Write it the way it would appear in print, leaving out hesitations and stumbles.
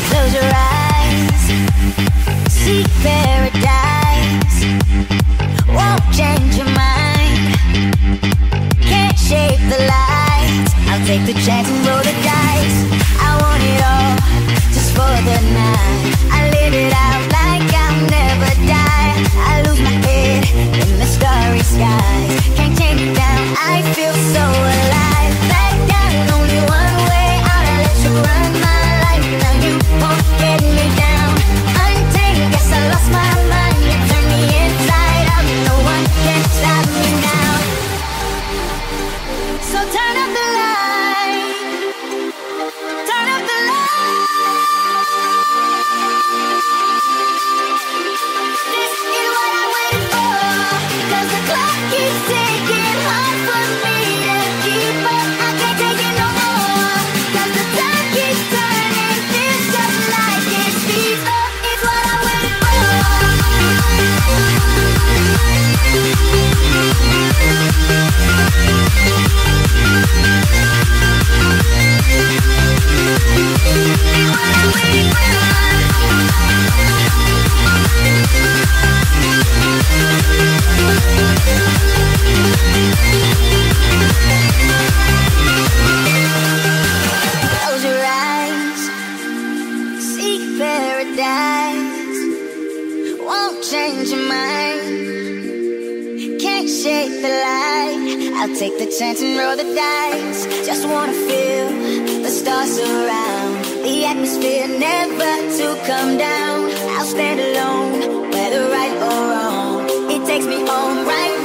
Close your eyes, see paradise. Won't change your mind, can't shape the lights. I'll take the chance and roll the dice. I want it all, just for the night. I live it out like I'll never die. I lose my head in the starry skies. Can't take it down, I feel so alive. Back down, only one way out. I let you run my life, now you won't get me down. Untamed, guess I lost my mind. You turn me inside out, no one can stop me now. So turn up the light, turn up the light. This is what I waited for, 'cause the clock keeps ticking. Hard for me to keep up, I can't take it no more. 'Cause the time keeps turning, feels just like it speeds up. It's what I waited for. Close your eyes, seek paradise. Won't change your mind, can't shake the light. I'll take the chance and roll the dice. Just wanna feel the stars around, the atmosphere never to come down. I'll stand alone, whether right or wrong. It takes me home right